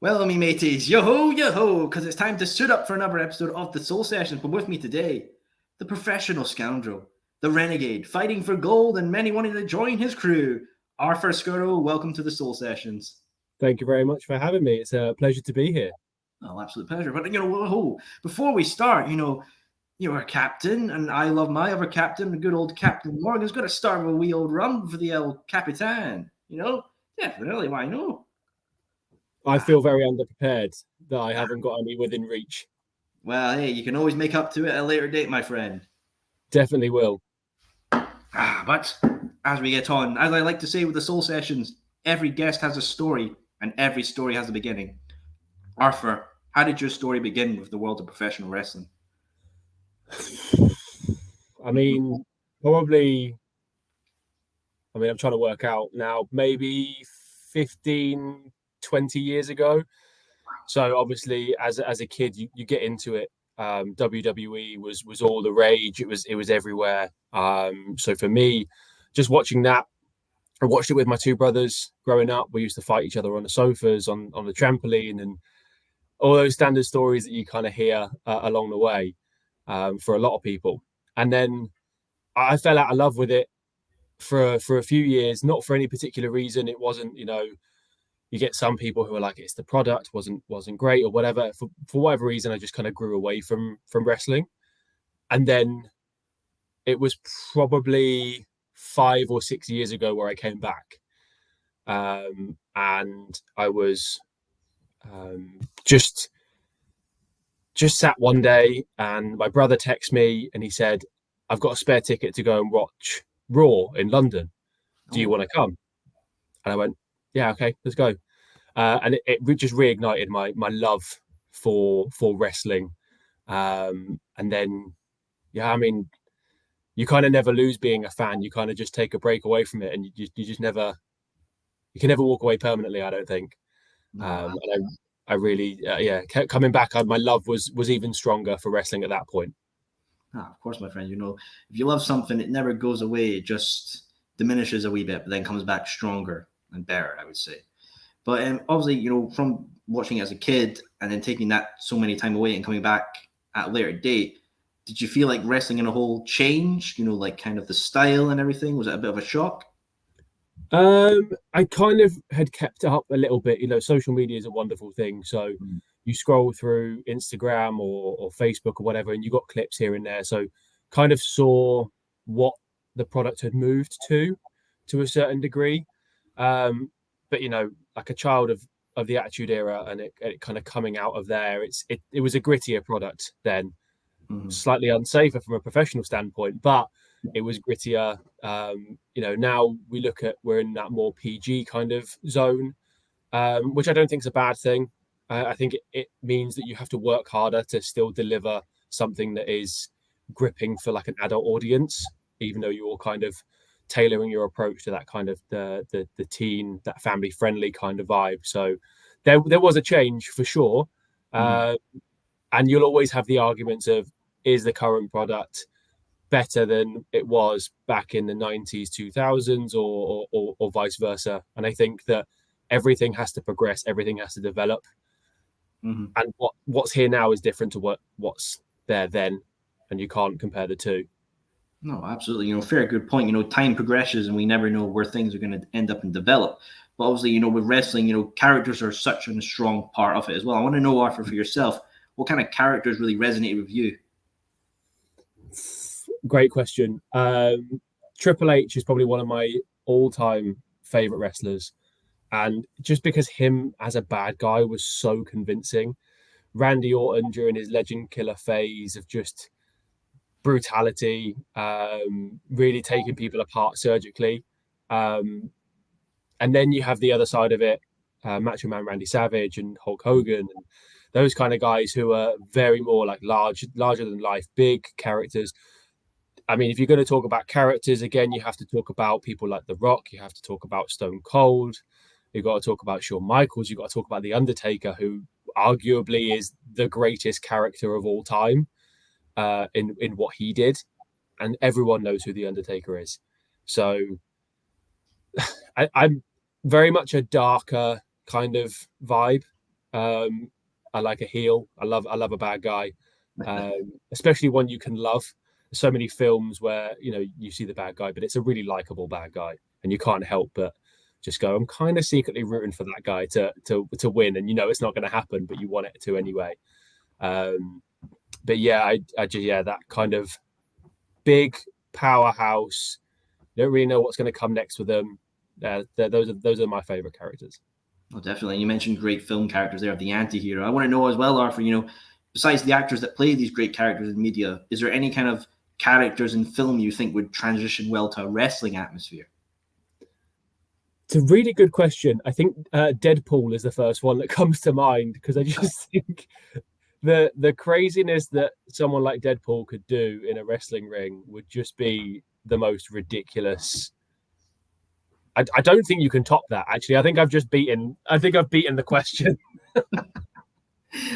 Well, me mateys, yo ho, because it's time to suit up for another episode of the Soul Sessions. But with me today, the professional scoundrel, the renegade, fighting for gold and many wanting to join his crew. Arthur Skurro, welcome to the Soul Sessions. Thank you very much for having me. It's a pleasure to be here. Oh, absolute pleasure. But before we start, you're a captain, and I love my other captain, the good old Captain Morgan's got to start with a wee old rum for the El Capitan. Definitely, why not? I feel very underprepared that I haven't got any within reach. Well, hey, you can always make up to it at a later date, my friend. Definitely will. But as we get on, as I like to say with the Soul Sessions, every guest has a story, and every story has a beginning. Arthur, how did your story begin with the world of professional wrestling? Probably, I'm trying to work out now, maybe 15, 20 years ago. So obviously, as a kid, you get into it. WWE was all the rage. It was everywhere. So for me, just watching that, I watched it with my two brothers growing up. We used to fight each other on the sofas, on the trampoline, and all those standard stories that you kind of hear along the way for a lot of people. And then I fell out of love with it for a few years, not for any particular reason. It wasn't, you get some people who are like, it's the product wasn't great or whatever. For whatever reason, I just kind of grew away from wrestling. And then it was probably 5 or 6 years ago where I came back. And I was just sat one day, and my brother texted me and he said, I've got a spare ticket to go and watch Raw in London. Do you want to come? And I went, yeah, okay, let's go. And it just reignited my love for wrestling. And then, you kind of never lose being a fan. You kind of just take a break away from it, and you just never, you can never walk away permanently, I don't think. And I really, coming back, my love was even stronger for wrestling at that point. Of course, my friend. If you love something, it never goes away. It just diminishes a wee bit, but then comes back stronger and better, I would say. But obviously, from watching it as a kid and then taking that so many time away and coming back at a later date, did you feel like wrestling in a whole changed? Like kind of the style and everything? Was it a bit of a shock? I kind of had kept it up a little bit. Social media is a wonderful thing. So you scroll through Instagram or Facebook or whatever, and you got clips here and there. So kind of saw what the product had moved to a certain degree. But like a child of the Attitude Era, and it kind of coming out of there, it was a grittier product then, slightly unsafer from a professional standpoint, but it was grittier. Now we're in that more PG kind of zone, which I don't think is a bad thing. I think it means that you have to work harder to still deliver something that is gripping for like an adult audience, even though you're kind of tailoring your approach to that kind of the teen, that family friendly kind of vibe. So there was a change for sure. And you'll always have the arguments of, is the current product better than it was back in the 90s, 2000s, or vice versa? And I think that everything has to progress, everything has to develop. And what's here now is different to what's there then, and you can't compare the two. No, absolutely. Fair, good point. Time progresses and we never know where things are going to end up and develop. But obviously, with wrestling, characters are such a strong part of it as well. I want to know, Arthur, for yourself, what kind of characters really resonated with you? Great question. Triple H is probably one of my all-time favorite wrestlers. And just because him as a bad guy was so convincing, Randy Orton during his Legend Killer phase of just brutality, really taking people apart surgically. And then you have the other side of it, Macho Man Randy Savage and Hulk Hogan, and those kind of guys who are very more like larger than life, big characters. I mean, if you're going to talk about characters, again, you have to talk about people like The Rock, you have to talk about Stone Cold, you've got to talk about Shawn Michaels, you've got to talk about The Undertaker, who arguably is the greatest character of all time in what he did. And everyone knows who The Undertaker is. So I'm very much a darker kind of vibe. I like a heel. I love a bad guy, especially one you can love. There's so many films where you see the bad guy, but it's a really likable bad guy, and you can't help but just go, I'm kind of secretly rooting for that guy to win, and it's not going to happen, but you want it to anyway. But yeah, I just that kind of big powerhouse. Don't really know what's going to come next with them. Those are my favorite characters. Oh, definitely. You mentioned great film characters there of the anti-hero. I want to know as well, Arthur, besides the actors that play these great characters in media, is there any kind of characters in film you think would transition well to a wrestling atmosphere? It's a really good question. I think Deadpool is the first one that comes to mind, because I just think the craziness that someone like Deadpool could do in a wrestling ring would just be the most ridiculous. I don't think you can top that. Actually, I think I've beaten the question.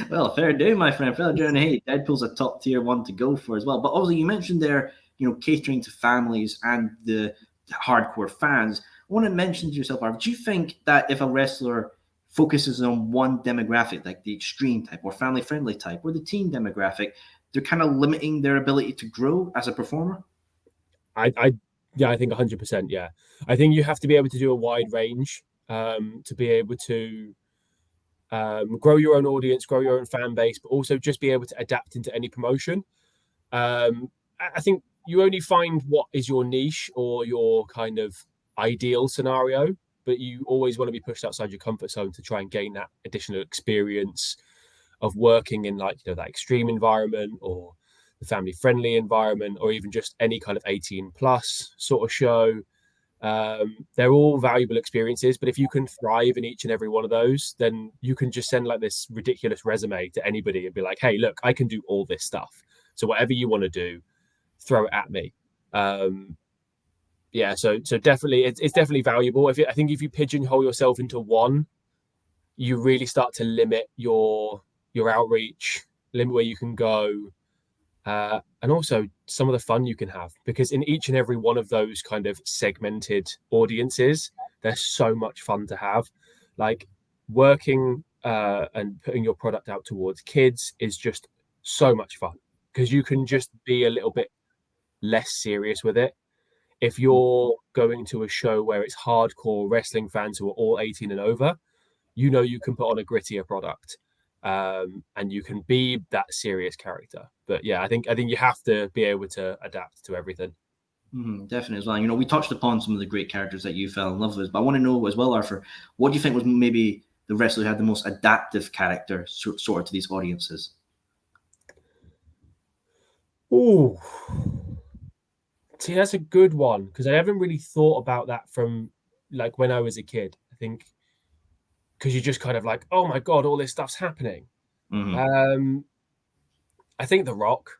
Well, fair do, my friend. Fair do. And hey, Deadpool's a top tier one to go for as well. But obviously, you mentioned there, catering to families and the hardcore fans. I want to mention to yourself, Arthur, do you think that if a wrestler focuses on one demographic, like the extreme type or family friendly type or the teen demographic, they're kind of limiting their ability to grow as a performer? I think 100%. Yeah, I think you have to be able to do a wide range to be able to grow your own audience, grow your own fan base, but also just be able to adapt into any promotion. I think you only find what is your niche or your kind of ideal scenario, but you always want to be pushed outside your comfort zone to try and gain that additional experience of working in that extreme environment or the family friendly environment, or even just any kind of 18 plus sort of show. They're all valuable experiences, but if you can thrive in each and every one of those, then you can just send like this ridiculous resume to anybody and be like, hey, look, I can do all this stuff. So whatever you want to do, throw it at me. So definitely it's definitely valuable. I think if you pigeonhole yourself into one, you really start to limit your outreach, limit where you can go, and also some of the fun you can have, because in each and every one of those kind of segmented audiences, there's so much fun to have. Like working and putting your product out towards kids is just so much fun, because you can just be a little bit less serious with it. If you're going to a show where it's hardcore wrestling fans who are all 18 and over, you can put on a grittier product, and you can be that serious character. But yeah, I think you have to be able to adapt to everything. Definitely as well. We touched upon some of the great characters that you fell in love with, but I want to know as well, Arthur, what do you think was maybe the wrestler who had the most adaptive character sort of to these audiences? Oh, see, that's a good one, because I haven't really thought about that from like when I was a kid. I think because you're just kind of like, oh my God, all this stuff's happening. I think The Rock.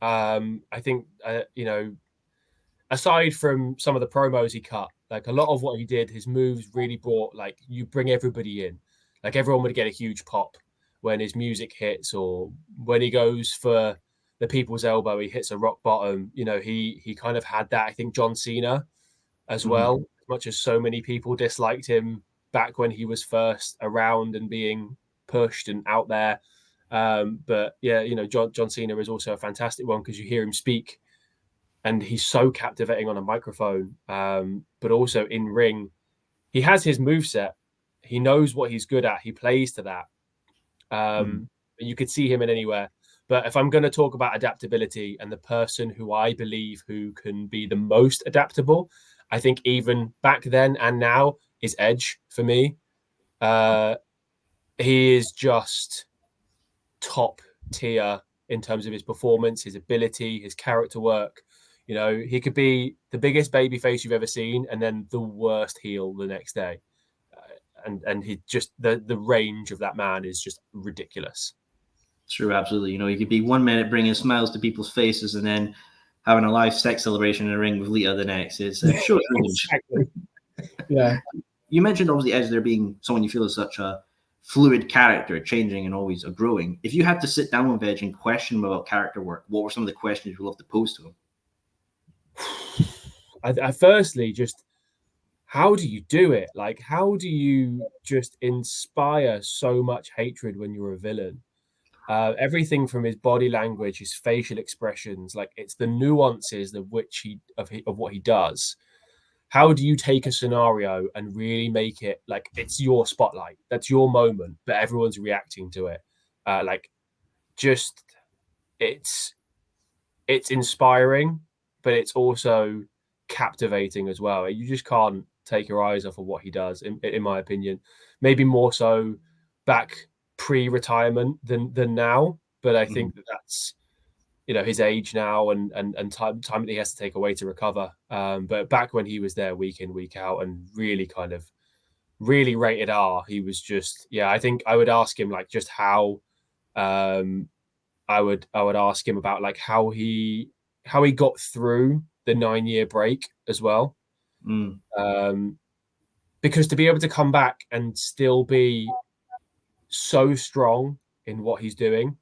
I think aside from some of the promos he cut, like a lot of what he did, his moves really brought, like, you bring everybody in. Like everyone would get a huge pop when his music hits, or when he goes for the people's elbow, he hits a rock bottom. He kind of had that. I think John Cena as well, as much as so many people disliked him back when he was first around and being pushed and out there. But yeah, John Cena is also a fantastic one, because you hear him speak and he's so captivating on a microphone. But also in ring, he has his moveset. He knows what he's good at. He plays to that. You could see him in anywhere. But if I'm going to talk about adaptability and the person who I believe who can be the most adaptable, I think even back then and now is Edge for me. He is just top tier in terms of his performance, his ability, his character work. He could be the biggest babyface you've ever seen and then the worst heel the next day. And he just, the range of that man is just ridiculous. True, absolutely. You could be 1 minute bringing smiles to people's faces and then having a live sex celebration in a ring with Lita the next. It's short range. Exactly. Yeah. You mentioned obviously Edge there being someone you feel is such a fluid character, changing and always a growing. If you had to sit down with Edge and question him about character work, what were some of the questions you'd love to pose to him? I firstly just how do you do it? Like, how do you just inspire so much hatred when you're a villain? Everything from his body language, his facial expressions, like it's the nuances of what he does. How do you take a scenario and really make it like it's your spotlight? That's your moment, but everyone's reacting to it. Like, just it's inspiring, but it's also captivating as well. You just can't take your eyes off of what he does, in my opinion. Maybe more so back pre-retirement than now, but I think that's his age now and time that he has to take away to recover. But back when he was there week in, week out, and really kind of really rated R, he was just I think I would ask him like just how I would ask him about like how he got through the 9-year break as well. Because to be able to come back and still be so strong in what he's doing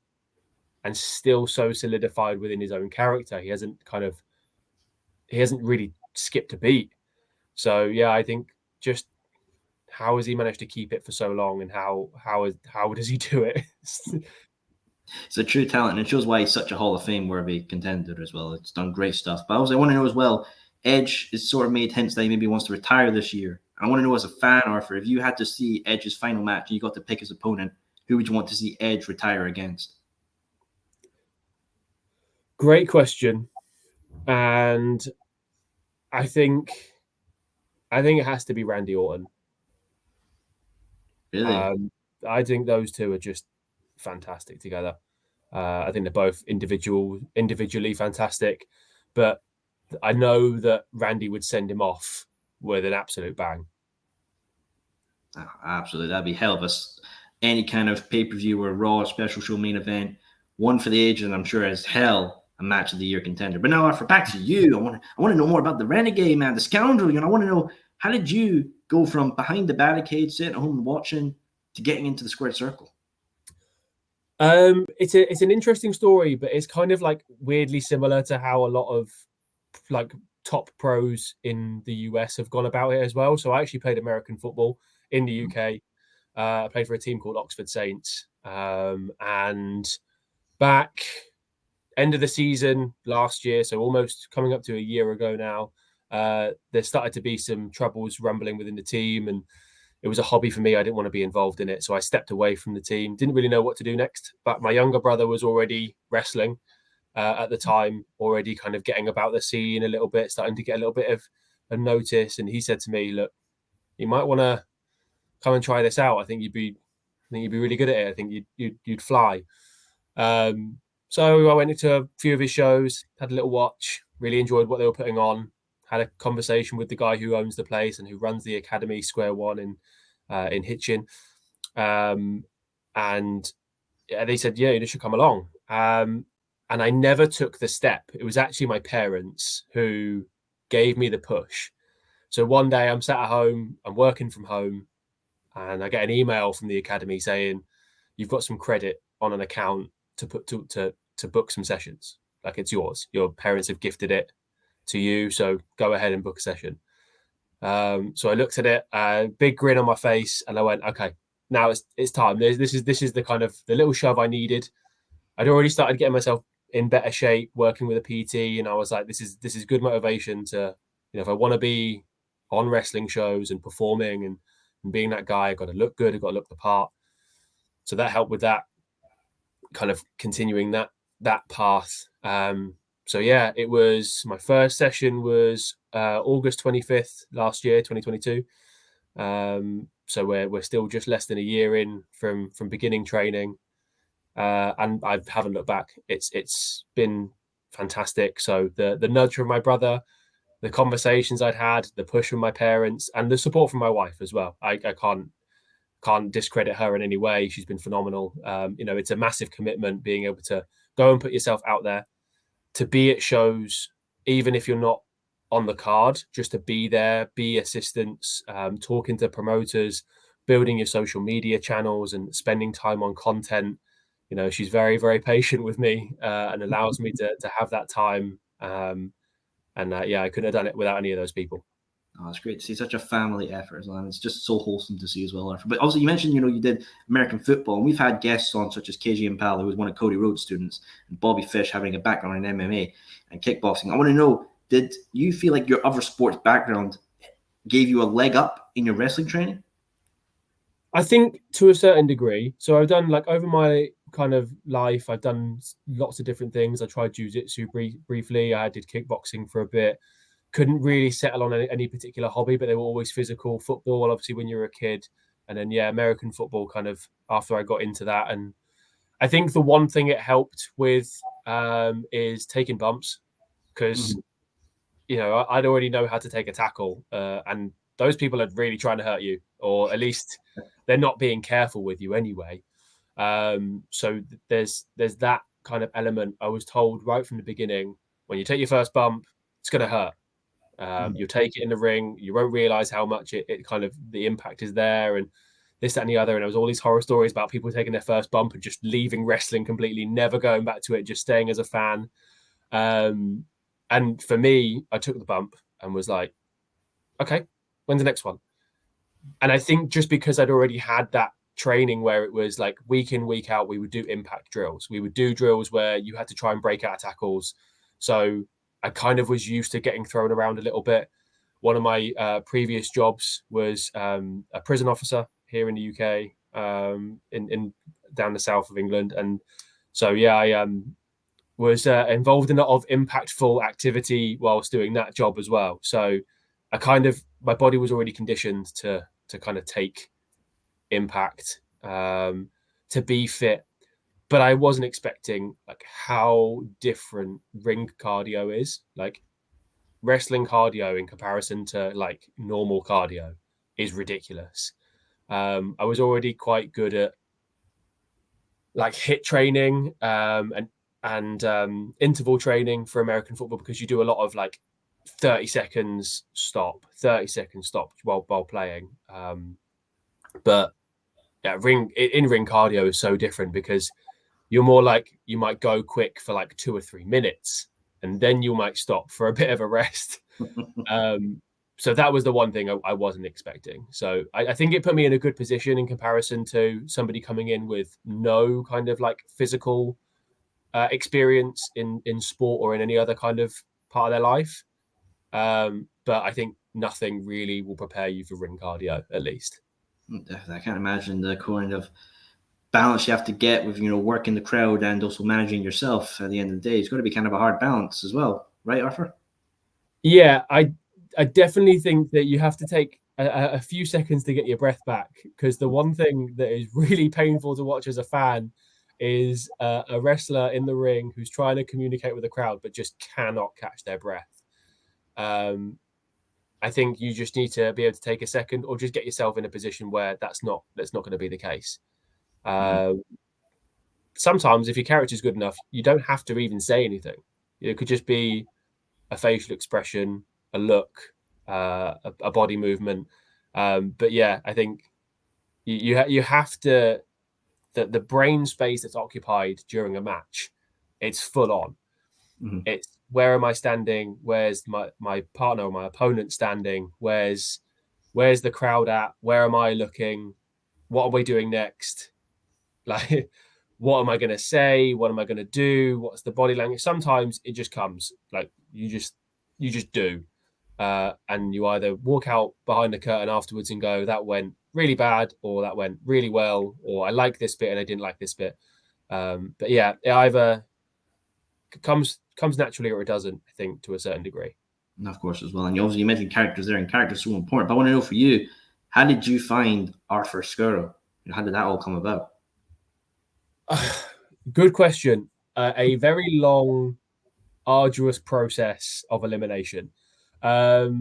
and still so solidified within his own character, he hasn't really skipped a beat. So yeah, I think just how has he managed to keep it for so long, and how does he do it? It's a true talent, and it shows why he's such a Hall of Fame worthy contender as well. It's done great stuff. But I want to know as well, Edge is sort of made hints that he maybe wants to retire this year. I want to know, as a fan, Arthur, if you had to see Edge's final match and you got to pick his opponent, who would you want to see Edge retire against? Great question. And I think it has to be Randy Orton. Really? I think those two are just fantastic together. I think they're both individually fantastic, but I know that Randy would send him off with an absolute bang. Oh, absolutely. That'd be hell of any kind of pay-per-view or Raw special show main event. One for the ages, and I'm sure as hell a match of the year contender. But now, Arthur, back to you. I want to know more about the Renegade, man, the scoundrel. I want to know, how did you go from behind the barricade, sitting at home and watching, to getting into the squared circle? It's an interesting story, but it's kind of like weirdly similar to how a lot of like top pros in the US have gone about it as well. So I actually played American football in the UK. I played for a team called Oxford Saints, and back end of the season last year, so almost coming up to a year ago now, there started to be some troubles rumbling within the team, and it was a hobby for me. I didn't want to be involved in it, so I stepped away from the team. Didn't really know what to do next, but my younger brother was already wrestling at the time, already kind of getting about the scene a little bit, starting to get a little bit of a notice, and he said to me, "Look, you might want to come and try this out. I think you'd be really good at it. I think you'd fly." So I went into a few of his shows, had a little watch, really enjoyed what they were putting on, had a conversation with the guy who owns the place and who runs the academy, Square One, in Hitchin. And they said, "Yeah, you should come along." And I never took the step. It was actually my parents who gave me the push. So one day I'm sat at home, I'm working from home, and I get an email from the academy saying, "You've got some credit on an account to book some sessions. Like, it's yours. Your parents have gifted it to you, so go ahead and book a session." So I looked at it, big grin on my face, and I went, "Okay, now it's time. This is the kind of the little shove I needed." I'd already started getting myself in better shape, working with a PT, and I was like, "This is good motivation to, if I want to be on wrestling shows and performing and being that guy, I've got to look good. I've got to look the part." So that helped with that, kind of continuing that path. So yeah, it was my first session was August 25th last year, 2022. So we're still just less than a year in from beginning training, and I haven't looked back. It's been fantastic. So the nudge from my brother, the conversations I'd had, the push from my parents, and the support from my wife as well. I can't discredit her in any way. She's been phenomenal. It's a massive commitment being able to go and put yourself out there, to be at shows, even if you're not on the card, just to be there, be assistants, talking to promoters, building your social media channels and spending time on content. She's very, very patient with me and allows me to have that time. I couldn't have done it without any of those people. Oh, it's great to see such a family effort as well. And it's just so wholesome to see as well. But also, you mentioned, you did American football, and we've had guests on such as KG and Pal, who was one of Cody Rhodes' students, and Bobby Fish having a background in MMA and kickboxing. I want to know, did you feel like your other sports background gave you a leg up in your wrestling training? I think to a certain degree. So I've done over my kind of life, I've done lots of different things. I tried jiu-jitsu briefly. I did kickboxing for a bit. Couldn't really settle on any particular hobby, but they were always physical. Football, obviously, when you're a kid, and then American football kind of after I got into that. And I think the one thing it helped with is taking bumps, because I'd already know how to take a tackle, and those people are really trying to hurt you, or at least they're not being careful with you anyway. So there's that kind of element. I was told right from the beginning, when you take your first bump, it's going to hurt. You'll take it in the ring. You won't realize how much it kind of the impact is there, and this, that, and the other. And there was all these horror stories about people taking their first bump and just leaving wrestling completely, never going back to it, just staying as a fan. And for me, I took the bump and was like, okay, when's the next one? And I think just because I'd already had that training where it was like week in, week out, we would do impact drills. We would do drills where you had to try and break out of tackles. So I kind of was used to getting thrown around a little bit. One of my previous jobs was a prison officer here in the UK, in down the south of England. And so, I was involved in a lot of impactful activity whilst doing that job as well. So my body was already conditioned to kind of take impact, to be fit, but I wasn't expecting how different ring cardio is. Wrestling cardio in comparison to normal cardio is ridiculous. I was already quite good at hit training, and interval training for American football, because you do a lot of 30 seconds stop while playing. But in-ring cardio is so different, because you're more you might go quick for 2 or 3 minutes, and then you might stop for a bit of a rest. So that was the one thing I wasn't expecting. So I think it put me in a good position in comparison to somebody coming in with no kind of physical experience in sport or in any other kind of part of their life. But I think nothing really will prepare you for ring cardio, at least. Definitely. I can't imagine the kind of balance you have to get with, working the crowd and also managing yourself at the end of the day. It's got to be kind of a hard balance as well. Right, Arthur? Yeah, I definitely think that you have to take a few seconds to get your breath back, because the one thing that is really painful to watch as a fan is a wrestler in the ring who's trying to communicate with the crowd but just cannot catch their breath. I think you just need to be able to take a second, or just get yourself in a position where that's not going to be the case. Sometimes if your character's good enough, you don't have to even say anything. It could just be a facial expression, a look, a body movement. But I think you have to, the brain space that's occupied during a match, it's full on. It's, where am I standing? Where's my partner or my opponent standing? Where's the crowd at? Where am I looking? What are we doing next? What am I going to say? What am I going to do? What's the body language? Sometimes it just comes, you just do. And you either walk out behind the curtain afterwards and go, that went really bad, or that went really well, or I like this bit and I didn't like this bit. But it either comes naturally or it doesn't, I think, to a certain degree. And of course, as well. And you mentioned characters there, and characters are so important. But I want to know, for you, how did you find Arthur Skurro? How did that all come about? Good question. A very long, arduous process of elimination. So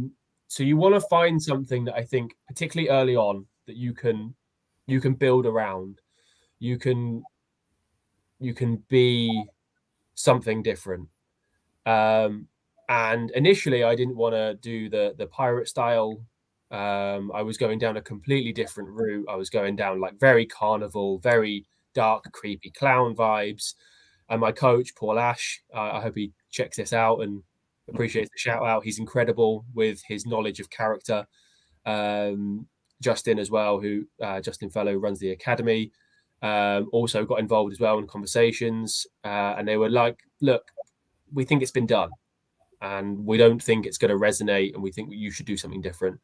you want to find something that I think, particularly early on, that you can build around. You can be something different. And initially, I didn't want to do the pirate style. I was going down a completely different route. I was going down very carnival, very dark, creepy clown vibes. And my coach, Paul Ash, I hope he checks this out and Appreciates the shout out. He's incredible with his knowledge of character. Justin as well, who Justin Fellow runs the academy, also got involved as well in conversations, and they were like, "Look, we think it's been done, and we don't think it's going to resonate, and we think you should do something different."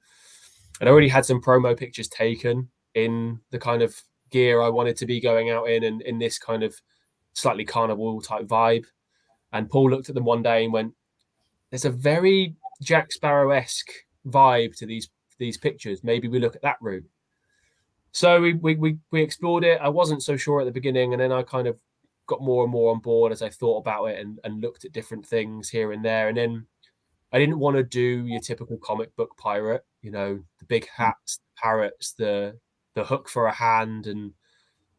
And I already had some promo pictures taken in the kind of gear I wanted to be going out in, and in this kind of slightly carnival type vibe. And Paul looked at them one day and went, "There's a very Jack Sparrow-esque vibe to these pictures. Maybe we look at that route." So we explored it. I wasn't so sure at the beginning, and then I kind of got more and more on board as I thought about it and looked at different things here and there. And then I didn't want to do your typical comic book pirate, the big hats, parrots, the hook for a hand, and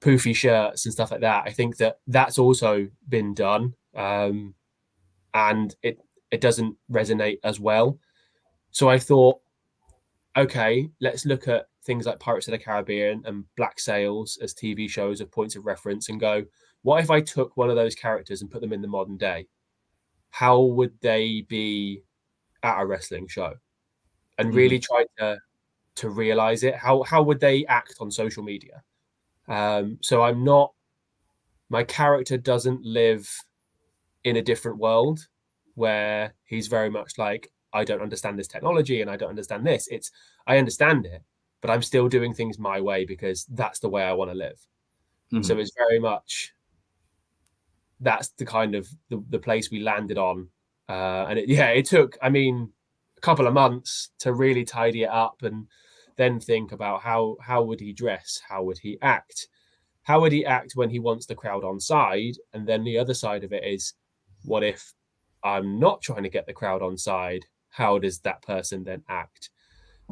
poofy shirts and stuff like that. I think that's also been done, and it doesn't resonate as well. So I thought, okay, let's look at things like Pirates of the Caribbean and Black Sails as TV shows of points of reference and go, what if I took one of those characters and put them in the modern day? How would they be at a wrestling show? And really try to realize it. How would they act on social media? So my character doesn't live in a different world where he's very much like, I don't understand this technology and I don't understand this. I understand it, but I'm still doing things my way because that's the way I want to live. So it's very much, that's the kind of the place we landed on. And it took, a couple of months to really tidy it up and then think about how would he dress? How would he act? How would he act when he wants the crowd on side? And then the other side of it is, what if I'm not trying to get the crowd on side? How does that person then act?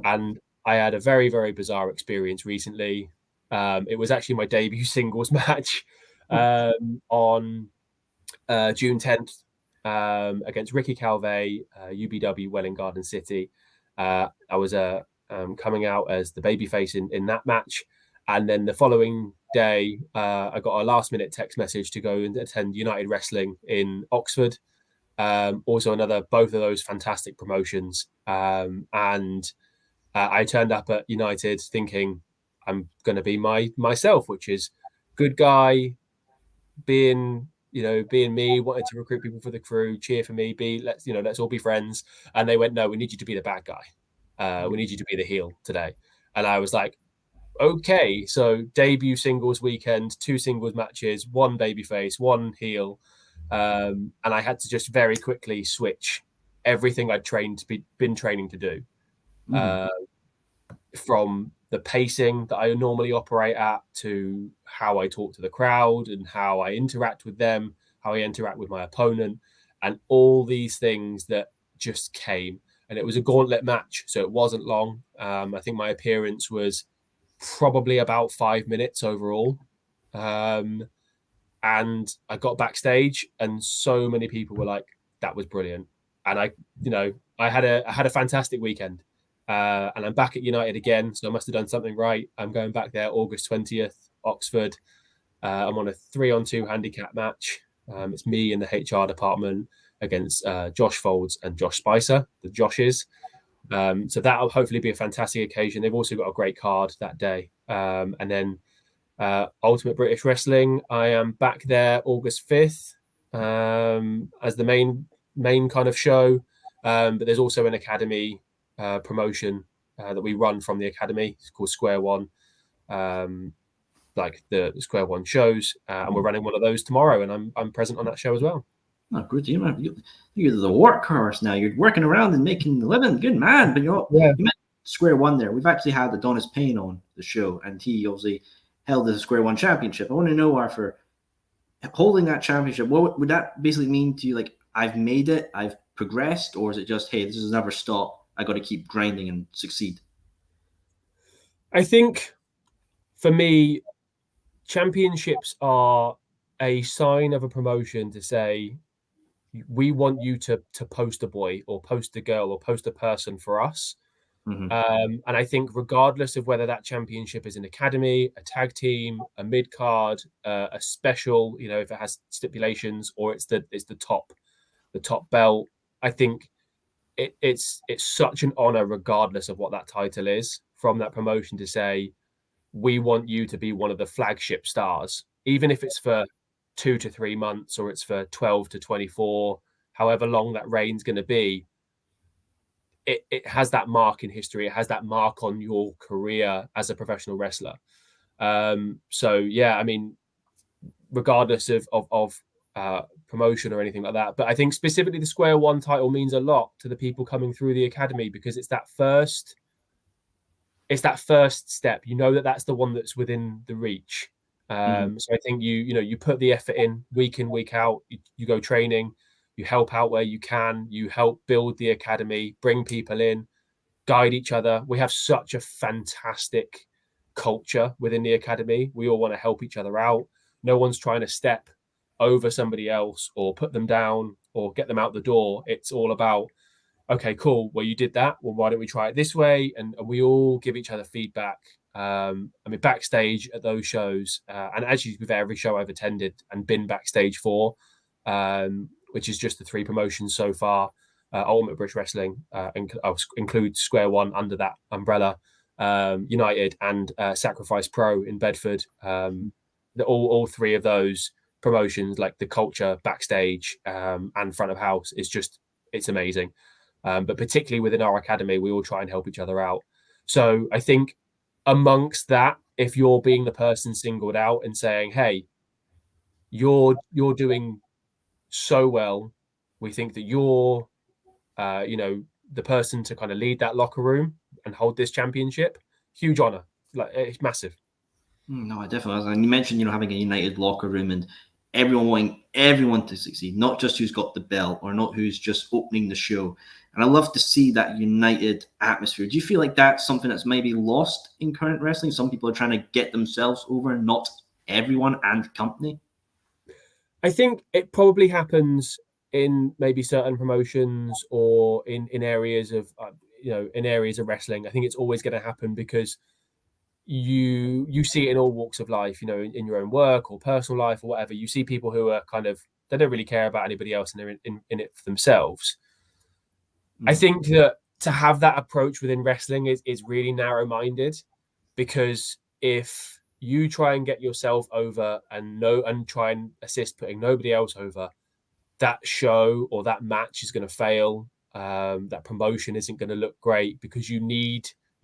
And I had a very, very bizarre experience recently. It was actually my debut singles match on June 10th against Ricky Calvé, UBW Welling Garden City. I was coming out as the babyface in that match. And then the following day, I got a last-minute text message to go and attend United Wrestling in Oxford. Also both of those fantastic promotions. And I turned up at United thinking I'm going to be myself, which is good guy, being me, wanting to recruit people for the crew, cheer for me, let's all be friends. And they went, no, we need you to be the bad guy. We need you to be the heel today. And I was like, okay, so debut singles weekend, 2 singles matches, 1 babyface, 1 heel. And I had to just very quickly switch everything I'd been training to do. From the pacing that I normally operate at to how I talk to the crowd and how I interact with them, how I interact with my opponent, and all these things that just came. And it was a gauntlet match, so it wasn't long. I think my appearance was probably about 5 minutes overall. And I got backstage and so many people were like, that was brilliant. And I had a fantastic weekend. And I'm back at United again, so I must have done something right. I'm going back there August 20th, Oxford. I'm on a 3-on-2 handicap match. It's me in the HR department against Josh Folds and Josh Spicer, the Joshes. So that'll hopefully be a fantastic occasion. They've also got a great card that day. And then Ultimate British Wrestling, I am back there August 5th as the main kind of show. But there's also an academy promotion that we run from the academy. It's called Square One, like the Square One shows, and we're running one of those tomorrow, and I'm present on that show as well. Oh, good. You're the workhorse now. You're working around and making a living. Good man. But you mentioned Square One there. We've actually had Adonis Payne on the show, and he obviously held the Square One championship. I want to know, Arthur, holding that championship, what would that basically mean to you? Like, I've made it, I've progressed, or is it just, hey, this is never stop, I got to keep grinding and succeed? I think for me, championships are a sign of a promotion to say, we want you to post a boy or post a girl or post a person for us. And I think regardless of whether that championship is an academy, a tag team, a mid card, a special, if it has stipulations, or it's the top belt, I think it's such an honor, regardless of what that title is, from that promotion to say, we want you to be one of the flagship stars, even if it's for 2 to 3 months or it's for 12 to 24, however long that reign's going to be. It has that mark in history. It has that mark on your career as a professional wrestler. So yeah, I mean, regardless of promotion or anything like that, but I think specifically the Square One title means a lot to the people coming through the academy, because it's that first step. You know that's the one that's within the reach. So I think you put the effort in, week out. You go training, you help out where you can, you help build the academy, bring people in, guide each other. We have such a fantastic culture within the academy. We all want to help each other out. No one's trying to step over somebody else or put them down or get them out the door. It's all about, okay, cool. Well, you did that. Well, why don't we try it this way? And we all give each other feedback. I mean, backstage at those shows, and actually with every show I've attended and been backstage for, which is just the 3 promotions so far, Ultimate British Wrestling, includes Square One under that umbrella, United and Sacrifice Pro in Bedford. All 3 of those promotions, like the culture backstage and front of house, it's amazing. But particularly within our academy, we all try and help each other out. So I think amongst that, if you're being the person singled out and saying, hey, you're doing so well, we think that you're the person to kind of lead that locker room and hold this championship, huge honor. Like, it's massive. No, I definitely. And you mentioned, having a united locker room and everyone wanting everyone to succeed, not just who's got the belt or not who's just opening the show. And I love to see that united atmosphere. Do you feel like that's something that's maybe lost in current wrestling? Some people are trying to get themselves over, not everyone and company. I think it probably happens in maybe certain promotions or in areas of in areas of wrestling. I think it's always going to happen because you see it in all walks of life, in your own work or personal life or whatever. You see people who are they don't really care about anybody else and they're in it for themselves. I think that to have that approach within wrestling is really narrow-minded, because if you try and get yourself over and try and assist putting nobody else over, that show or that match is going to fail. That promotion isn't going to look great, because you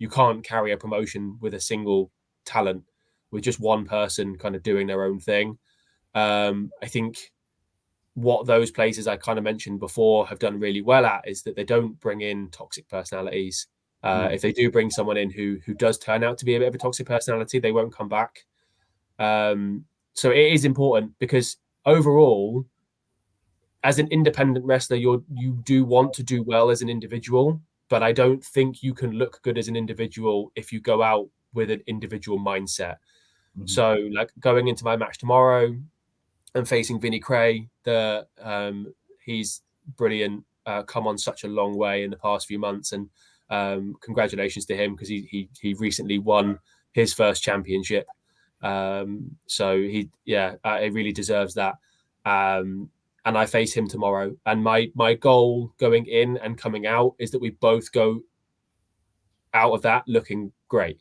can't carry a promotion with a single talent, with just one person kind of doing their own thing. I think what those places I kind of mentioned before have done really well at is that they don't bring in toxic personalities. If they do bring someone in who does turn out to be a bit of a toxic personality, they won't come back. So it is important, because overall, as an independent wrestler, you do want to do well as an individual, but I don't think you can look good as an individual if you go out with an individual mindset. So, like, going into my match tomorrow and facing Vinny Cray, he's brilliant, come on such a long way in the past few months, and congratulations to him, because he recently won his first championship. So he really deserves that. And I face him tomorrow. And my goal going in and coming out is that we both go out of that looking great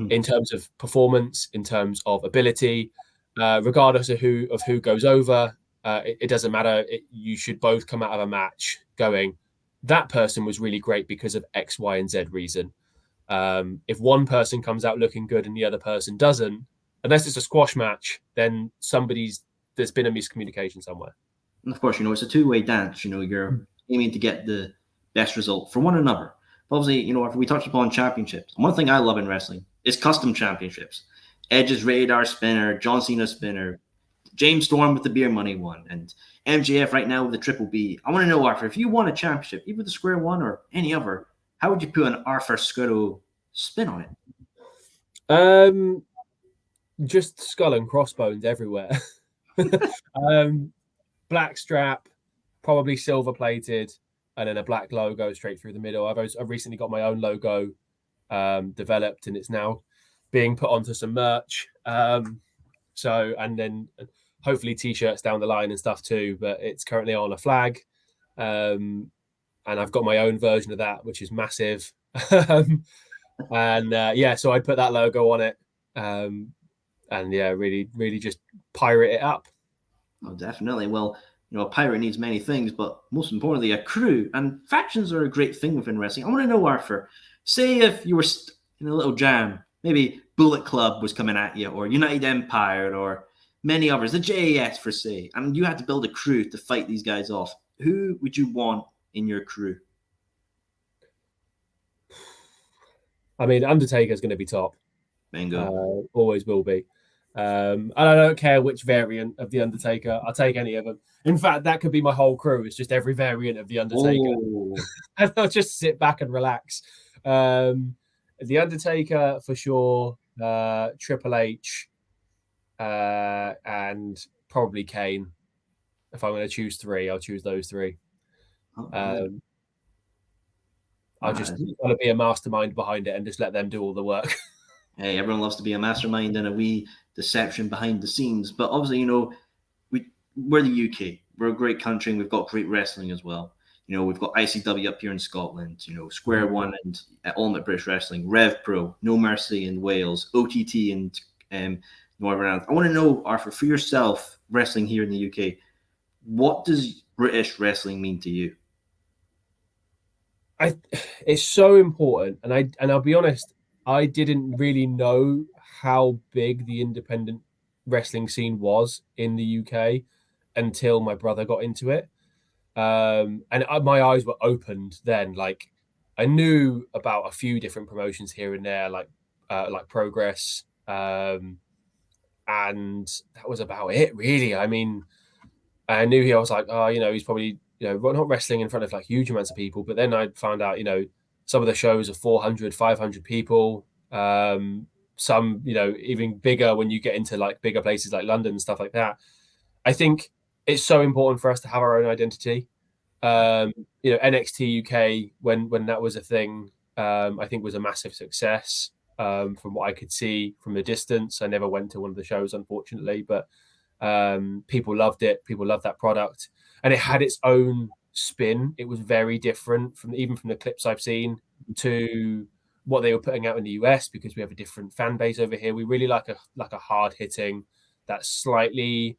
in terms of performance, in terms of ability, regardless of who goes over. It doesn't matter. You should both come out of a match going, that person was really great because of X, Y, and Z reason. If one person comes out looking good and the other person doesn't, unless it's a squash match, then there's been a miscommunication somewhere. And of course, it's a two-way dance. You're aiming to get the best result for one another. But obviously, if we touched upon championships, one thing I love in wrestling is custom championships. Edge's Radar spinner, John Cena spinner, James Storm with the beer money one, and MJF right now with the Triple B. I want to know, Arthur, if you won a championship, either the Square One or any other, how would you put an Arthur Skurro spin on it? Just skull and crossbones everywhere. Black strap, probably silver plated, and then a black logo straight through the middle. I've recently got my own logo developed, and it's now being put onto some merch. So, and then hopefully t-shirts down the line and stuff too, but it's currently on a flag. and I've got my own version of that, which is massive. And so I'd put that logo on it, and really just pirate it up. Oh, definitely. Well, a pirate needs many things, but most importantly, a crew. And factions are a great thing within wrestling. I want to know, Arthur, say if you were in a little jam, maybe Bullet Club was coming at you, or United Empire, or many others, the JAS for say, and you had to build a crew to fight these guys off. Who would you want in your crew? I mean, Undertaker's going to be top. Bingo. Always will be. And I don't care which variant of the Undertaker. I'll take any of them. In fact, that could be my whole crew. It's just every variant of the Undertaker, and I'll just sit back and relax. The Undertaker for sure. Triple H, and probably Kane. If I'm going to choose three, I'll choose those three. I'll just want to be a mastermind behind it and just let them do all the work. Hey, everyone loves to be a mastermind and a wee deception behind the scenes. But obviously, we're the UK. We're a great country and we've got great wrestling as well. We've got ICW up here in Scotland, Square One and Ultimate British Wrestling, Rev Pro, No Mercy in Wales, OTT and Northern Ireland. I want to know, Arthur, for yourself, wrestling here in the UK, what does British wrestling mean to you? It's so important, and I'll be honest, I didn't really know how big the independent wrestling scene was in the UK until my brother got into it. And my eyes were opened then. Like, I knew about a few different promotions here and there, like Progress, and that was about it, really. I mean, I knew I was like, oh, he's probably not wrestling in front of like huge amounts of people. But then I found out, some of the shows are 400, 500 people. Some, even bigger when you get into like bigger places like London and stuff like that. I think it's so important for us to have our own identity. NXT UK, when that was a thing, I think was a massive success. From what I could see from the distance. I never went to one of the shows, unfortunately, but people loved it. People loved that product, and it had its own spin. It was very different from the clips I've seen to what they were putting out in the US, because we have a different fan base over here. We really like a hard hitting, that slightly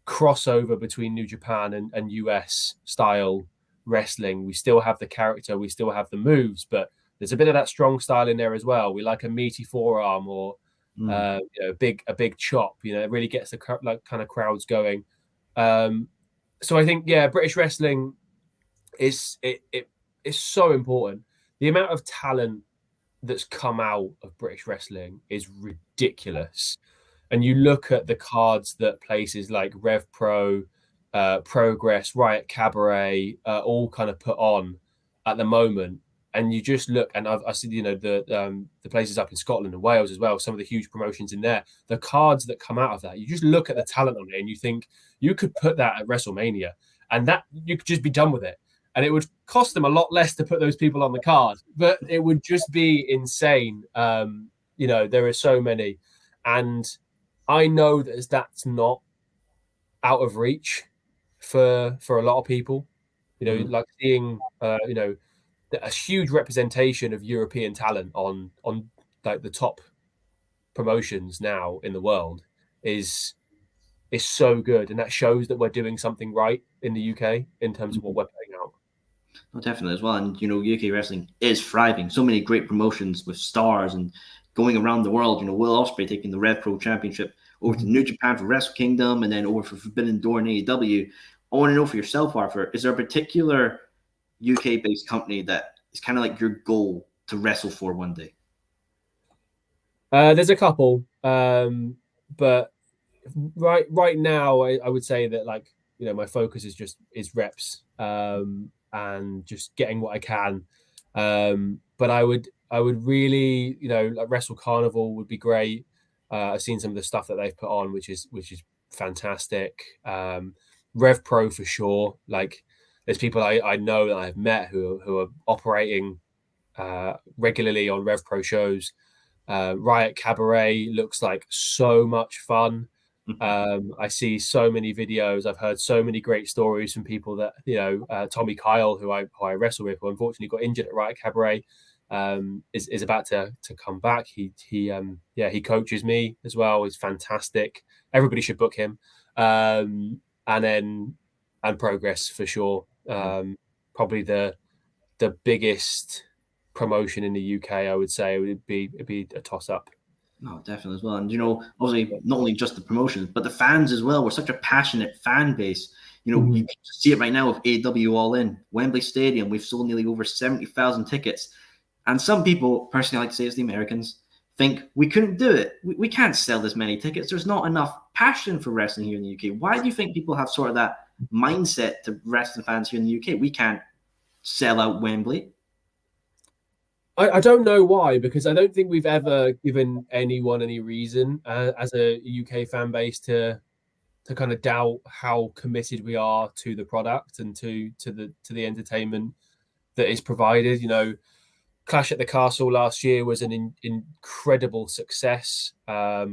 crossover between New Japan and US style wrestling. We still have the character, we still have the moves, but there's a bit of that strong style in there as well. We like a meaty forearm or a big chop. It really gets the kind of crowds going. So I think British wrestling is so important. The amount of talent that's come out of British wrestling is ridiculous. And you look at the cards that places like Rev Pro, Progress, Riot Cabaret, all kind of put on at the moment. And you just look, and I've seen, the places up in Scotland and Wales as well, some of the huge promotions in there, the cards that come out of that, you just look at the talent on it and you think you could put that at Wrestlemania and that you could just be done with it. And it would cost them a lot less to put those people on the card, but it would just be insane. There are so many. And I know that that's not out of reach for a lot of people, like seeing, a huge representation of European talent on like the top promotions now in the world is so good, and that shows that we're doing something right in the UK in terms of what we're putting out. Oh, definitely as well. And UK wrestling is thriving. So many great promotions with stars and going around the world. Will Ospreay taking the Rev Pro Championship over to New Japan for Wrestle Kingdom and then over for Forbidden Door in AEW. I want to know for yourself, Arthur, is there a particular UK-based company that is kind of like your goal to wrestle for one day? There's a couple, but right now I would say that my focus is reps, and just getting what I can. But I would really, like Wrestle Carnival would be great. I've seen some of the stuff that they've put on, which is fantastic. Rev Pro for sure. Like, there's people I know that I've met who are operating regularly on Rev Pro shows. Riot Cabaret looks like so much fun. I see so many videos. I've heard so many great stories from people that, Tommy Kyle, who I wrestle with, who unfortunately got injured at Riot Cabaret, is about to come back. He coaches me as well. He's fantastic. Everybody should book him. And Progress for sure. Probably the biggest promotion in the UK, I would say. It'd be a toss up. No, definitely as well. And, obviously not only just the promotions, but the fans as well. We're such a passionate fan base. You can see it right now with AEW All In. Wembley Stadium, we've sold nearly over 70,000 tickets. And some people, personally, I like to say it's the Americans, think we couldn't do it. We can't sell this many tickets. There's not enough passion for wrestling here in the UK. Why do you think people have sort of that mindset to wrestling fans here in the UK? We can't sell out Wembley. I don't know why, because I don't think we've ever given anyone any reason as a UK fan base to kind of doubt how committed we are to the product and to the entertainment that is provided. Clash at the Castle last year was an incredible success. I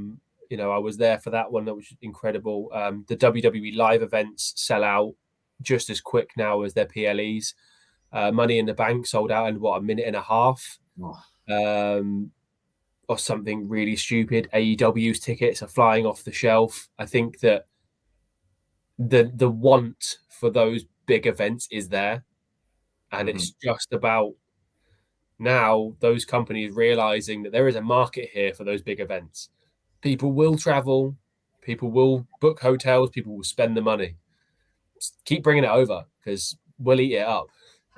was there for that one. That was incredible. The WWE live events sell out just as quick now as their PLEs. Money in the Bank sold out in a minute and a half, or something really stupid. AEW's tickets are flying off the shelf. I think that the want for those big events is there, and it's just about now those companies realizing that there is a market here for those big events. People will travel, people will book hotels, people will spend the money. Just keep bringing it over because we'll eat it up.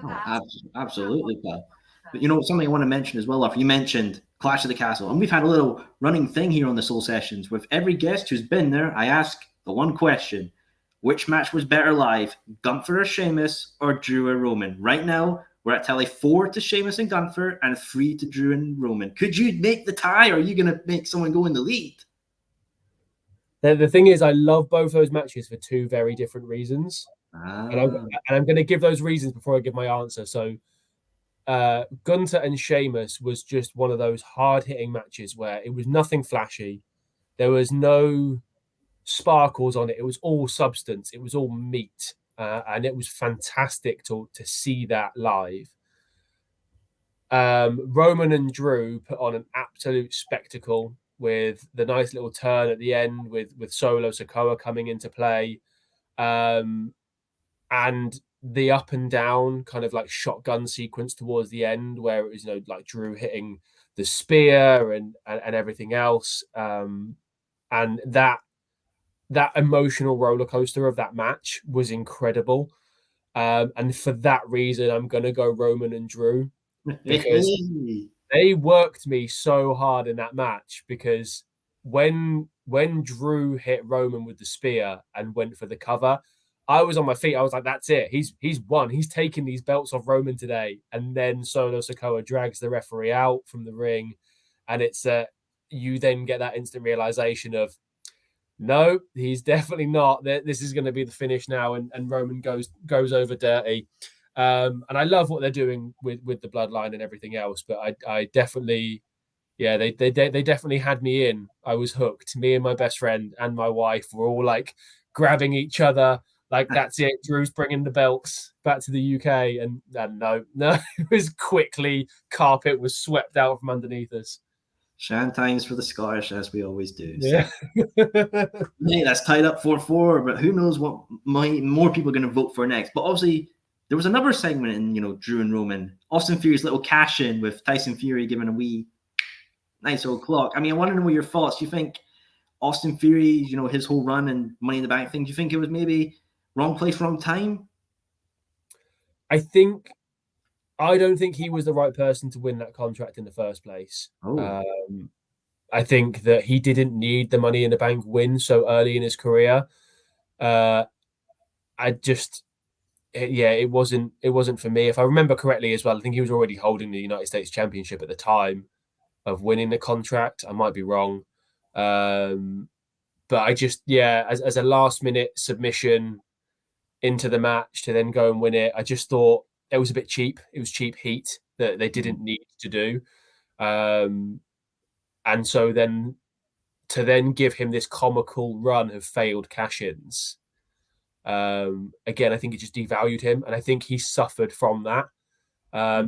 Oh, absolutely, pal. But something I want to mention as well, after you mentioned Clash of the Castle, and we've had a little running thing here on the Soul Sessions. With every guest who's been there, I ask the one question: which match was better live, Gunther or Sheamus, or Drew or Roman? Right now, we're at tally 4 to Sheamus and Gunther and 3 to Drew and Roman. Could you make the tie, or are you going to make someone go in the lead? The thing is, I love both those matches for two very different reasons. And I'm going to give those reasons before I give my answer. So Gunther and Sheamus was just one of those hard-hitting matches where it was nothing flashy. There was no sparkles on it. It was all substance. It was all meat. And it was fantastic to see that live. Roman and Drew put on an absolute spectacle with the nice little turn at the end with Solo Sikoa coming into play. And the up and down kind of like shotgun sequence towards the end where it was, like Drew hitting the spear and everything else. And that emotional roller coaster of that match was incredible. And for that reason, I'm going to go Roman and Drew because they worked me so hard in that match, because when Drew hit Roman with the spear and went for the cover, I was on my feet. I was like, that's it. He's won. He's taking these belts off Roman today. And then Solo Sikoa drags the referee out from the ring. And it's you then get that instant realization of, no, he's definitely not. This is going to be the finish now. And Roman goes over dirty. And I love what they're doing with the bloodline and everything else. But I definitely, they definitely had me in. I was hooked. Me and my best friend and my wife were all like grabbing each other. Like, that's it. Drew's bringing the belts back to the UK. And no, it was quickly, carpet was swept out from underneath us. Shantimes for the Scottish, as we always do. Yeah. Hey, that's tied up 4-4, but who knows what more people are going to vote for next. But obviously, there was another segment in, Drew and Roman. Austin Fury's little cash-in with Tyson Fury giving a wee nice old clock. I mean, I want to know your thoughts. Do you think Austin Fury, his whole run and Money in the Bank thing, do you think it was maybe wrong place, wrong time? I don't think he was the right person to win that contract in the first place. I think that he didn't need the Money in the Bank win so early in his career. It wasn't for me. If I remember correctly as well, I think he was already holding the United States Championship at the time of winning the contract. I might be wrong. But I just, as a last minute submission into the match to then go and win it, I just thought it was a bit cheap. It was cheap heat that they didn't need to do. And so then to then give him this comical run of failed cash-ins. Again, I think it just devalued him, and I think he suffered from that.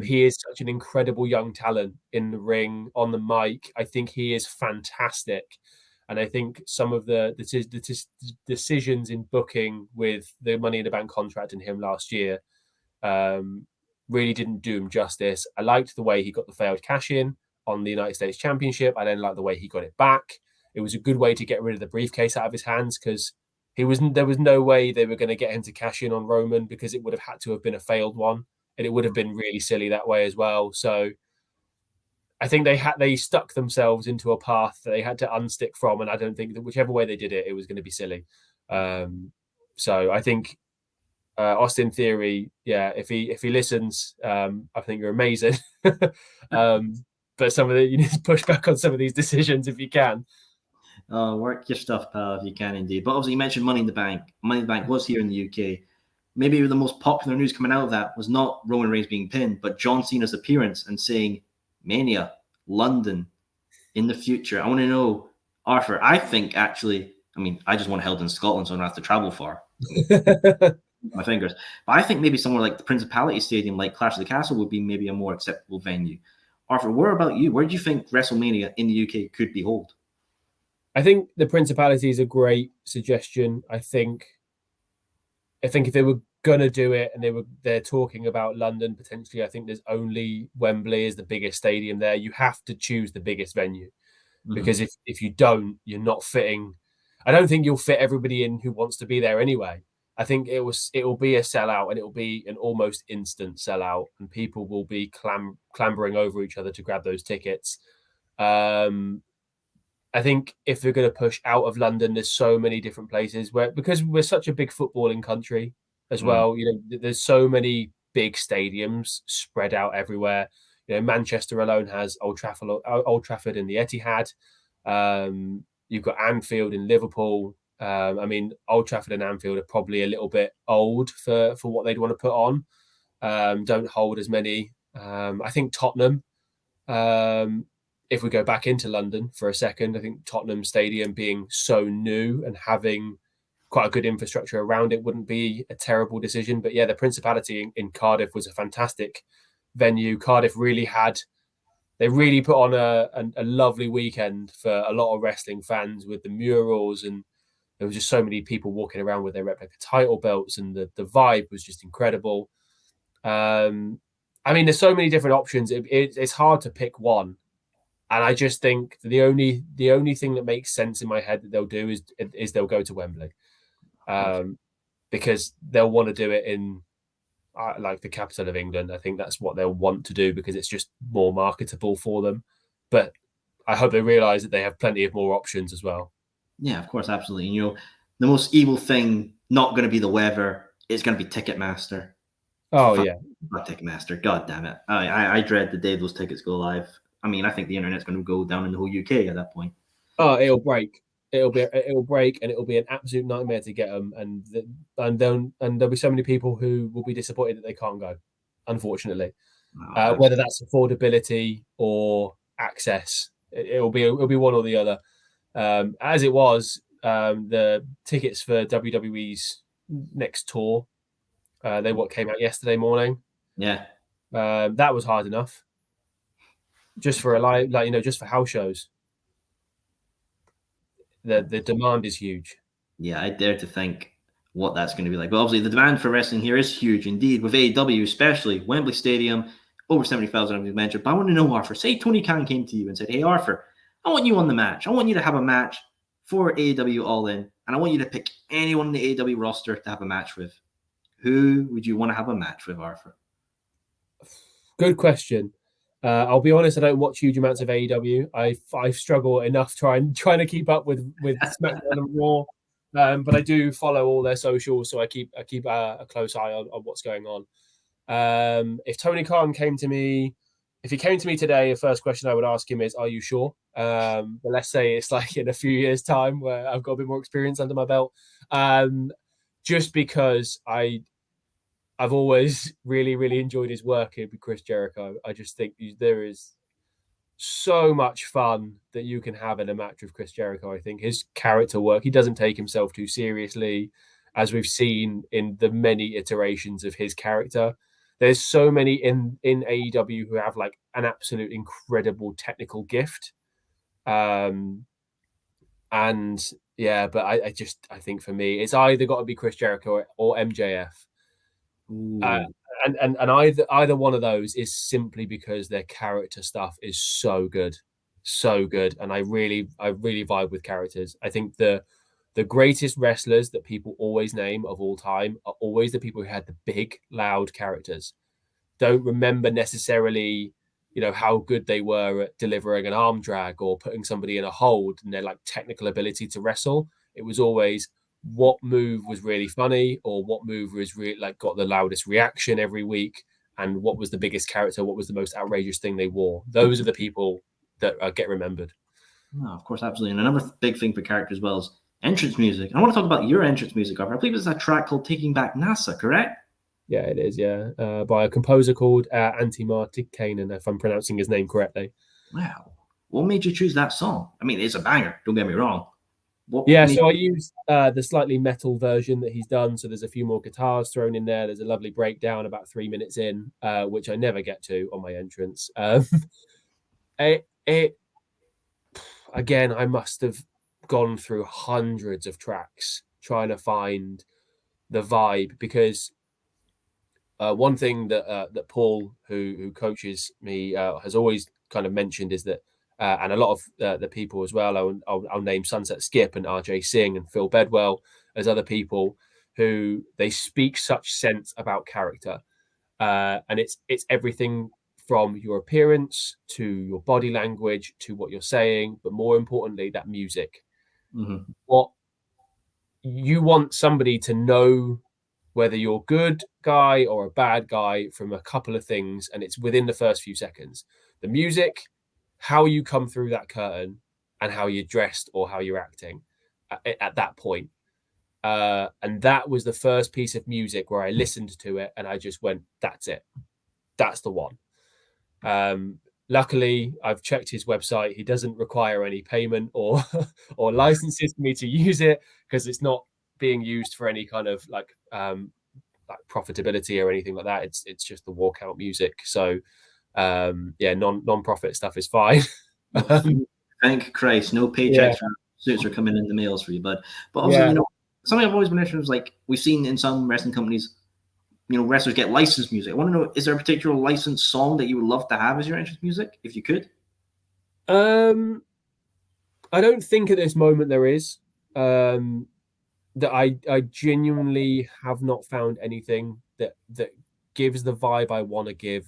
He is such an incredible young talent in the ring, on the mic. I think he is fantastic. And I think some of the decisions in booking with the Money in the Bank contract in him last year really didn't do him justice. I liked the way he got the failed cash in on the United States Championship. I then liked the way he got it back. It was a good way to get rid of the briefcase out of his hands, because there was no way they were going to get him to cash in on Roman, because it would have had to have been a failed one, and it would have been really silly that way as well. So I think they stuck themselves into a path that they had to unstick from, and I don't think that whichever way they did it, it was going to be silly. So I think Austin Theory, yeah, if he listens, I think you're amazing. But some of you need to push back on some of these decisions if you can. Work your stuff, pal, if you can indeed. But obviously, you mentioned Money in the Bank. Money in the Bank was here in the UK. Maybe the most popular news coming out of that was not Roman Reigns being pinned, but John Cena's appearance and saying Mania, London, in the future. I want to know, Arthur, I think actually, I just want it held in Scotland, so I don't have to travel far. My fingers. But I think maybe somewhere like the Principality Stadium, like Clash of the Castle, would be maybe a more acceptable venue. Arthur, where about you? Where do you think WrestleMania in the UK could be held? I think the Principality is a great suggestion. I think if they were gonna do it and they're talking about London potentially, I think there's only Wembley is the biggest stadium there. You have to choose the biggest venue, because if you don't, you're not fitting. I don't think you'll fit everybody in who wants to be there anyway. I think it will be a sellout, and it will be an almost instant sellout, and people will be clambering over each other to grab those tickets. I think if they're going to push out of London, there's so many different places because we're such a big footballing country as well. There's so many big stadiums spread out everywhere. Manchester alone has Old Trafford and the Etihad. You've got Anfield in Liverpool. Old Trafford and Anfield are probably a little bit old for what they'd want to put on. Don't hold as many. I think Tottenham. If we go back into London for a second, I think Tottenham Stadium being so new and having quite a good infrastructure around it wouldn't be a terrible decision. But yeah, the Principality in Cardiff was a fantastic venue. Cardiff really put on a lovely weekend for a lot of wrestling fans with the murals, and there was just so many people walking around with their replica title belts, and the vibe was just incredible. There's so many different options. It's hard to pick one. And I just think the only thing that makes sense in my head that they'll do is they'll go to Wembley, because they'll want to do it in like the capital of England. I think that's what they'll want to do because it's just more marketable for them. But I hope they realise that they have plenty of more options as well. Yeah, of course, absolutely. And, the most evil thing not going to be the weather; it's going to be Ticketmaster. Oh yeah, not Ticketmaster. God damn it! I dread the day those tickets go live. I think the internet's going to go down in the whole UK at that point. Oh, it'll break. It'll break, and it'll be an absolute nightmare to get them. And there'll be so many people who will be disappointed that they can't go, unfortunately. Whether that's affordability or access, it'll be one or the other. As it was, the tickets for WWE's next tour, they came out yesterday morning. Yeah, that was hard enough. Just for just for house shows, the demand is huge. Yeah, I dare to think what that's going to be like. But obviously, the demand for wrestling here is huge indeed. With AEW, especially Wembley Stadium, over 70,000, as we mentioned. But I want to know, Arthur, say Tony Khan came to you and said, "Hey, Arthur, I want you on the match. I want you to have a match for AEW All In, and I want you to pick anyone in the AEW roster to have a match with. Who would you want to have a match with, Arthur?" Good question. I'll be honest, I don't watch huge amounts of AEW. I struggle enough trying to keep up with SmackDown and Raw, but I do follow all their socials, so I keep a close eye on what's going on. If Tony Khan came to me, if he came to me today, the first question I would ask him is, "Are you sure?" But let's say it's like in a few years' time where I've got a bit more experience under my belt, just because I've always really, really enjoyed his work here with Chris Jericho. I just think there is so much fun that you can have in a match with Chris Jericho. I think his character work, he doesn't take himself too seriously, as we've seen in the many iterations of his character. There's so many in AEW who have like an absolute incredible technical gift. And yeah, but I think for me, it's either got to be Chris Jericho or MJF. Uh, Ooh. and either one of those is simply because their character stuff is so good, and I really vibe with characters. I think the greatest wrestlers that people always name of all time are always the people who had the big loud characters. Don't remember necessarily, how good they were at delivering an arm drag or putting somebody in a hold and their like technical ability to wrestle. It was always what move was really funny or what move was really like got the loudest reaction every week, and what was the biggest character, what was the most outrageous thing they wore. Those are the people that get remembered. No, of course, absolutely. And another big thing for characters as well is entrance music. I want to talk about your entrance music. I believe it's a track called "Taking Back NASA," correct? Yeah, it is. Yeah, by a composer called Antti Martikainen, if I'm pronouncing his name correctly. Wow. What made you choose that song? I mean, it's a banger. Don't get me wrong. What Yeah, made so I used the slightly metal version that he's done. So there's a few more guitars thrown in there. There's a lovely breakdown about 3 minutes in, which I never get to on my entrance. It again, I must have gone through hundreds of tracks trying to find the vibe, because one thing that Paul, who coaches me, has always kind of mentioned is that, and a lot of the people as well, I'll name Sunset Skip and RJ Singh and Phil Bedwell as other people who they speak such sense about character, and it's everything from your appearance to your body language to what you're saying, but more importantly, that music. Mhm. What you want somebody to know whether you're a good guy or a bad guy from a couple of things, and it's within the first few seconds. The music, how you come through that curtain, and how you're dressed or how you're acting at that point. And that was the first piece of music where I listened to it and I just went, that's it. That's the one. Luckily, I've checked his website. He doesn't require any payment or or licenses for me to use it, because it's not being used for any kind of like profitability or anything like that. It's just the walkout music. So yeah, non-profit stuff is fine. Well, thank Christ, no Yeah, paychecks or suits are coming in the mails for you, bud. But obviously, yeah. something I've always been interested in is like we've seen in some wrestling companies, wrestlers get licensed music. I want to know, is there a particular licensed song that you would love to have as your entrance music, if you could? I don't think at this moment there is. That I genuinely have not found anything that gives the vibe I want to give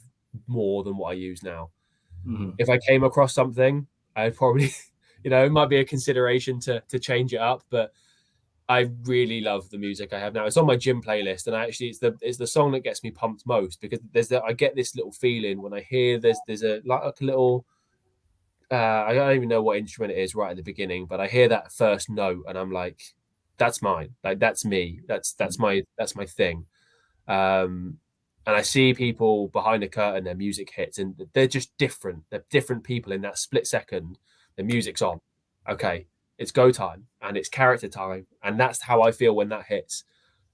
more than what I use now. Mm-hmm. If I came across something, I'd probably, it might be a consideration to change it up. But I really love the music I have now. It's on my gym playlist, and it's the song that gets me pumped most, because I get this little feeling when I hear there's a like a little. I don't even know what instrument it is right at the beginning, but I hear that first note and I'm like, that's mine. Like that's me. That's my thing. Um, and I see people behind the curtain, their music hits, and they're just different. They're different people in that split second. The music's on. Okay, it's go time and it's character time, and that's how I feel when that hits.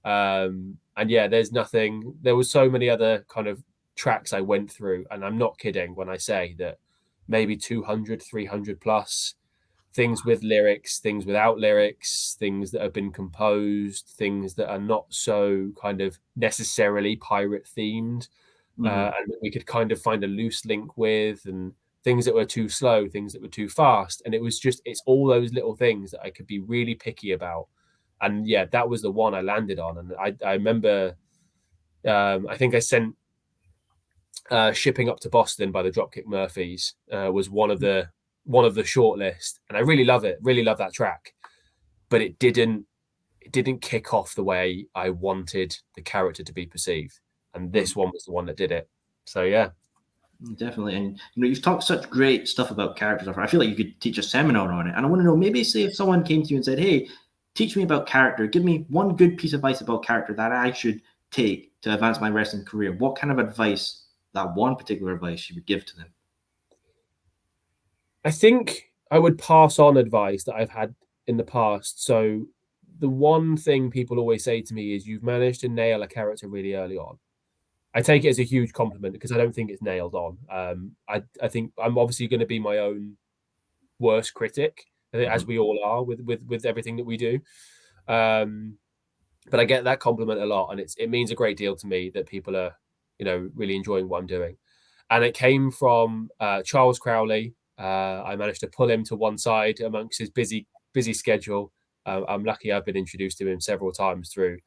And yeah, there's nothing. There was so many other kind of tracks I went through, and I'm not kidding when I say that maybe 200, 300 plus things with lyrics, things without lyrics, things that have been composed, things that are not so kind of necessarily pirate themed, Mm-hmm. and that we could kind of find a loose link with, and things that were too slow, things that were too fast. And it's all those little things that I could be really picky about. And yeah, that was the one I landed on. And I remember, I think I sent Shipping Up to Boston by the Dropkick Murphys was one of the short list, and I really love that track, but it didn't kick off the way I wanted the character to be perceived, and this one was the one that did it. So yeah. Definitely. And you've talked such great stuff about characters. I feel like you could teach a seminar on it. And I want to know, maybe say if someone came to you and said, hey, teach me about character, give me one good piece of advice about character that I should take to advance my wrestling career. What kind of advice, that one particular advice you would give to them? I think I would pass on advice that I've had in the past. So the one thing people always say to me is, you've managed to nail a character really early on. I take it as a huge compliment because I don't think it's nailed on. I think I'm obviously going to be my own worst critic, as we all are with everything that we do. Um, but I get that compliment a lot, and it means a great deal to me that people are, really enjoying what I'm doing. And it came from Charles Crowley. I managed to pull him to one side amongst his busy schedule. I'm lucky I've been introduced to him several times through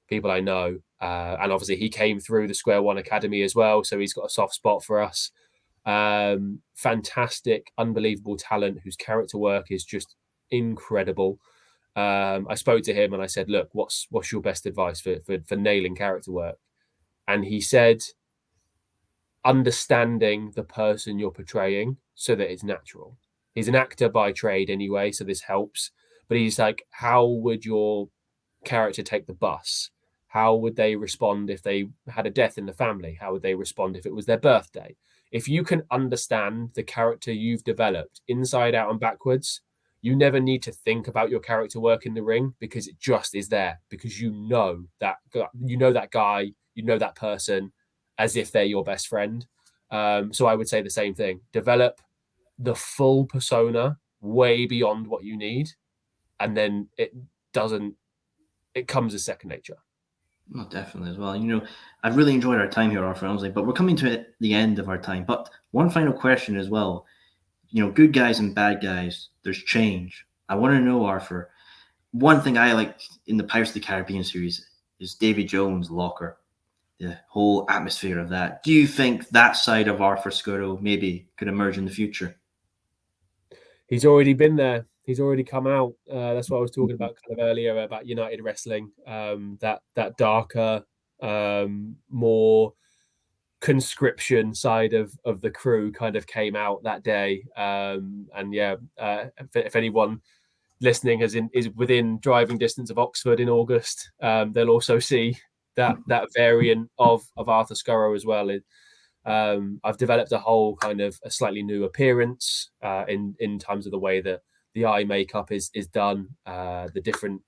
people I know, and obviously he came through the Square One Academy as well, so he's got a soft spot for us. Fantastic, unbelievable talent whose character work is just incredible. I spoke to him and I said, "Look, what's your best advice for nailing character work?" And he said, understanding the person you're portraying so that it's natural. He's an actor by trade anyway, so this helps. But he's like, how would your character take the bus? How would they respond if they had a death in the family? How would they respond if it was their birthday? If you can understand the character you've developed inside out and backwards, you never need to think about your character work in the ring because it just is there, because that guy, that person as if they're your best friend. So I would say the same thing. Develop the full persona way beyond what you need, and then it comes as second nature. Oh, definitely as well. I've really enjoyed our time here, Arthur Elmsley, but we're coming to the end of our time. But one final question as well. Good guys and bad guys, there's change. I want to know, Arthur, one thing I like in the Pirates of the Caribbean series is Davy Jones' locker, the whole atmosphere of that. Do you think that side of Arthur Skurro maybe could emerge in the future? He's already been there. He's already come out. That's what I was talking about kind of earlier about United Wrestling. That darker, more conscription side of the crew kind of came out that day. And yeah, if anyone listening is within driving distance of Oxford in August, they'll also see that variant of Arthur Skurro as well. I've developed a whole kind of a slightly new appearance in terms of the way that the eye makeup is done, a different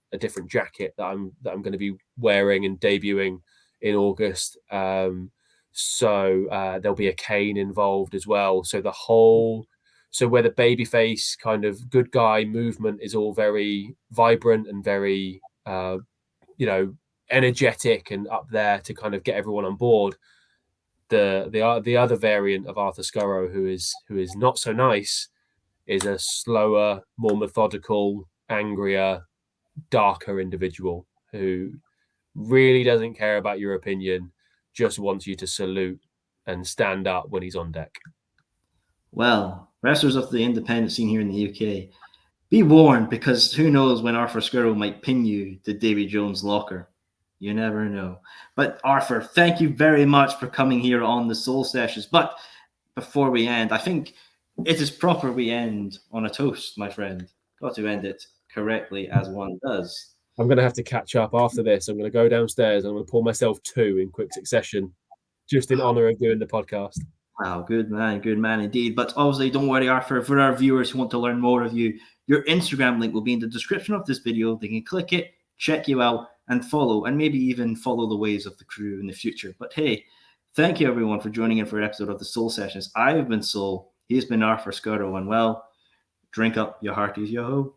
jacket that I'm going to be wearing and debuting in August. So there'll be a cane involved as well. So where the babyface kind of good guy movement is all very vibrant and very energetic and up there to kind of get everyone on board. The other variant of Arthur Skurro, who is not so nice, is a slower, more methodical, angrier, darker individual who really doesn't care about your opinion, just wants you to salute and stand up when he's on deck. Well, wrestlers of the independent scene here in the UK, be warned, because who knows when Arthur Skurro might pin you to Davy Jones' locker. You never know. But Arthur, thank you very much for coming here on the Soul Sessions. But before we end, I think it is proper we end on a toast, my friend. Got to end it correctly as one does. I'm going to have to catch up after this. I'm going to go downstairs. I'm going to pour myself 2 in quick succession, just in honor of doing the podcast. Wow, good man indeed. But obviously, don't worry, Arthur. For our viewers who want to learn more of you, your Instagram link will be in the description of this video. They can click it, check you out, and follow, and maybe even follow the ways of the crew in the future. But hey, thank you everyone for joining in for an episode of the Soul Sessions. I have been Soul. He's been Arthur Skurro, and well, drink up your hearties, yo ho.